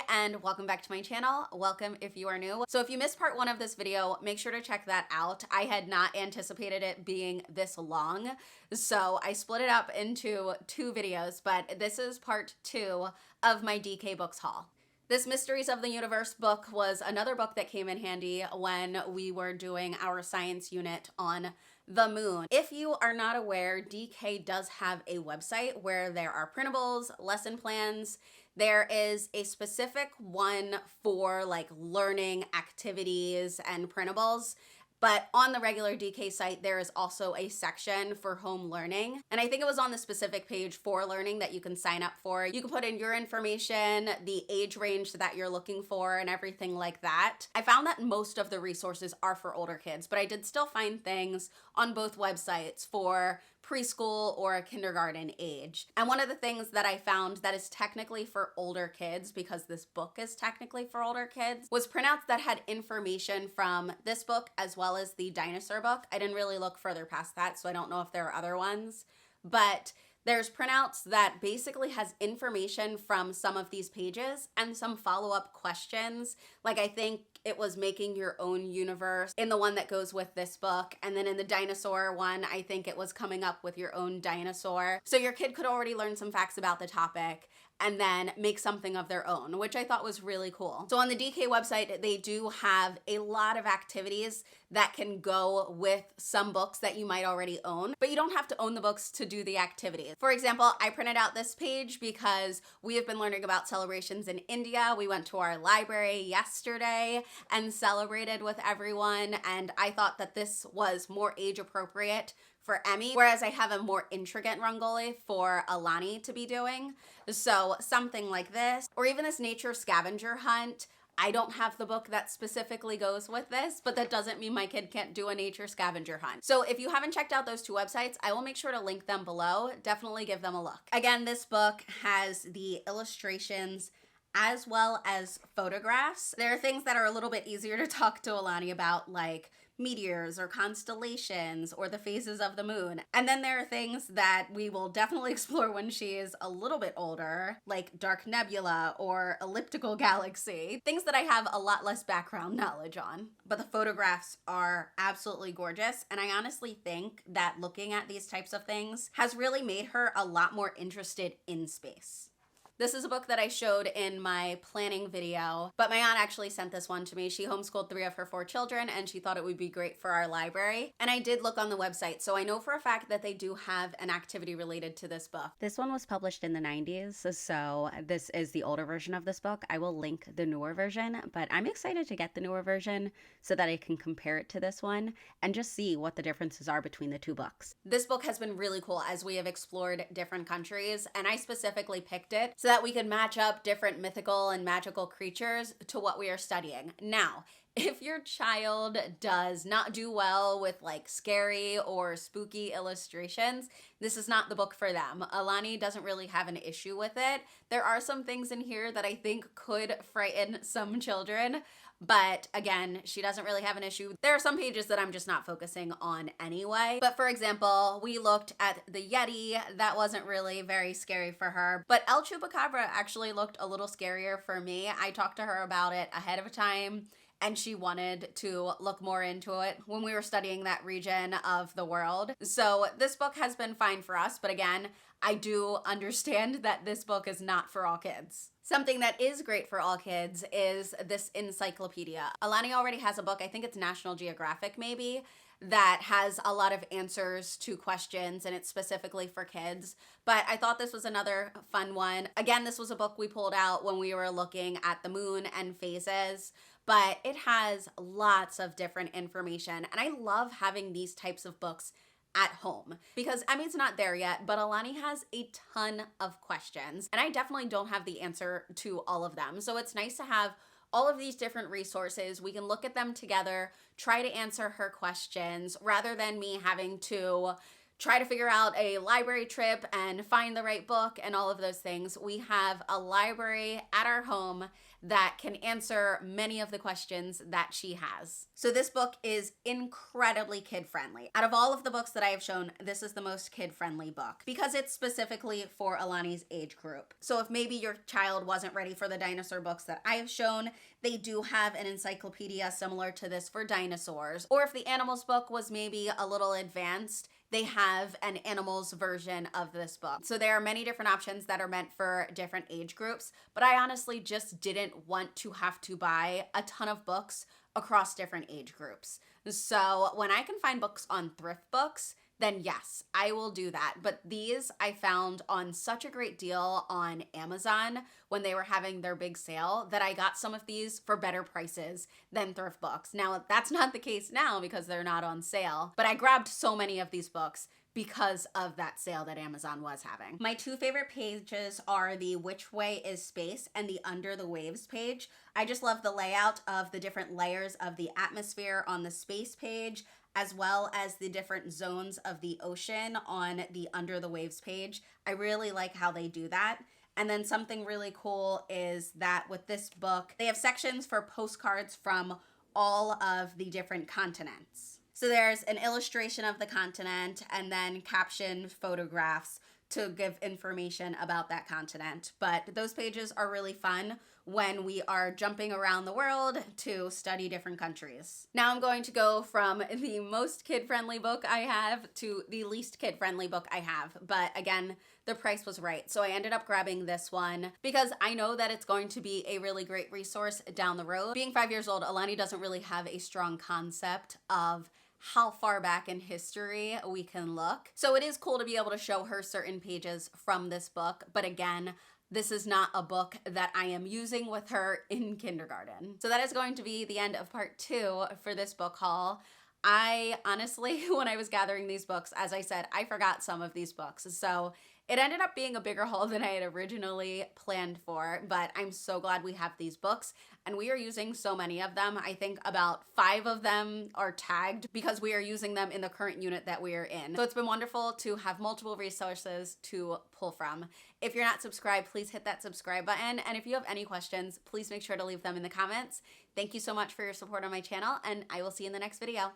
and welcome back to my channel. Welcome if you are new. So if you missed part 1 of this video, make sure to check that out. I had not anticipated it being this long, so I split it up into 2 videos, but this is part 2 of my DK Books haul. This Mysteries of the Universe book was another book that came in handy when we were doing our science unit on the moon. If you are not aware, DK does have a website where there are printables, lesson plans. There is a specific one for like learning activities and printables. But on the regular DK site, there is also a section for home learning. And I think it was on the specific page for learning that you can sign up for. You can put in your information, the age range that you're looking for, and everything like that. I found that most of the resources are for older kids, but I did still find things on both websites for preschool or kindergarten age. And one of the things that I found that is technically for older kids, because this book is technically for older kids, was printouts that had information from this book as well as the dinosaur book. I didn't really look further past that, so I don't know if there are other ones, but there's printouts that basically has information from some of these pages and some follow-up questions. Like I think it was making your own universe in the one that goes with this book. And then in the dinosaur one, I think it was coming up with your own dinosaur. So your kid could already learn some facts about the topic and then make something of their own, which I thought was really cool. So on the DK website, they do have a lot of activities that can go with some books that you might already own, but you don't have to own the books to do the activities. For example, I printed out this page because we have been learning about celebrations in India. We went to our library yesterday and celebrated with everyone, and I thought that this was more age appropriate for Emmy, whereas I have a more intricate Rangoli for Alani to be doing. So something like this, or even this nature scavenger hunt. I don't have the book that specifically goes with this, but that doesn't mean my kid can't do a nature scavenger hunt. So if you haven't checked out those 2 websites, I will make sure to link them below. Definitely give them a look. Again, this book has the illustrations as well as photographs. There are things that are a little bit easier to talk to Alani about, like meteors or constellations or the phases of the moon. And then there are things that we will definitely explore when she is a little bit older, like dark nebula or elliptical galaxy, things that I have a lot less background knowledge on. But the photographs are absolutely gorgeous. And I honestly think that looking at these types of things has really made her a lot more interested in space. This is a book that I showed in my planning video, but my aunt actually sent this one to me. She homeschooled 3 of her 4 children, and she thought it would be great for our library. And I did look on the website, so I know for a fact that they do have an activity related to this book. This one was published in the 90s, so this is the older version of this book. I will link the newer version, but I'm excited to get the newer version so that I can compare it to this one and just see what the differences are between the 2 books. This book has been really cool as we have explored different countries, and I specifically picked it so that we could match up different mythical and magical creatures to what we are studying. Now, if your child does not do well with like scary or spooky illustrations, this is not the book for them. Alani doesn't really have an issue with it. There are some things in here that I think could frighten some children, but again, she doesn't really have an issue. There are some pages that I'm just not focusing on anyway. But for example, we looked at the Yeti. That wasn't really very scary for her. But El Chupacabra actually looked a little scarier for me. I talked to her about it ahead of time, and she wanted to look more into it when we were studying that region of the world. So this book has been fine for us, but again, I do understand that this book is not for all kids. Something that is great for all kids is this encyclopedia. Alani already has a book, I think it's National Geographic maybe, that has a lot of answers to questions, and it's specifically for kids. But I thought this was another fun one. Again, this was a book we pulled out when we were looking at the moon and phases, but it has lots of different information. And I love having these types of books at home because Emmy's not there yet, but Alani has a ton of questions, and I definitely don't have the answer to all of them. So it's nice to have all of these different resources. We can look at them together, try to answer her questions rather than me having to try to figure out a library trip and find the right book and all of those things, we have a library at our home that can answer many of the questions that she has. So this book is incredibly kid-friendly. Out of all of the books that I have shown, this is the most kid-friendly book because it's specifically for Alani's age group. So if maybe your child wasn't ready for the dinosaur books that I have shown, they do have an encyclopedia similar to this for dinosaurs. Or if the animals book was maybe a little advanced, they have an animals version of this book. So there are many different options that are meant for different age groups, but I honestly just didn't want to have to buy a ton of books across different age groups. So when I can find books on thrift books, then yes, I will do that. But these I found on such a great deal on Amazon when they were having their big sale that I got some of these for better prices than thrift books. Now, that's not the case now because they're not on sale, but I grabbed so many of these books because of that sale that Amazon was having. My two favorite pages are the Which Way is Space and the Under the Waves page. I just love the layout of the different layers of the atmosphere on the space page, as well as the different zones of the ocean on the Under the Waves page. I really like how they do that. And then something really cool is that with this book, they have sections for postcards from all of the different continents. So there's an illustration of the continent and then captioned photographs to give information about that continent. But those pages are really fun when we are jumping around the world to study different countries. Now I'm going to go from the most kid-friendly book I have to the least kid-friendly book I have. But again, the price was right. So I ended up grabbing this one because I know that it's going to be a really great resource down the road. Being 5 years old, Alani doesn't really have a strong concept of how far back in history we can look. So it is cool to be able to show her certain pages from this book. But again, this is not a book that I am using with her in kindergarten. So that is going to be the end of part 2 for this book haul. I honestly, when I was gathering these books, as I said, I forgot some of these books. So it ended up being a bigger haul than I had originally planned for, but I'm so glad we have these books and we are using so many of them. I think about 5 of them are tagged because we are using them in the current unit that we are in. So it's been wonderful to have multiple resources to pull from. If you're not subscribed, please hit that subscribe button. And if you have any questions, please make sure to leave them in the comments. Thank you so much for your support on my channel and I will see you in the next video.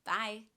Bye.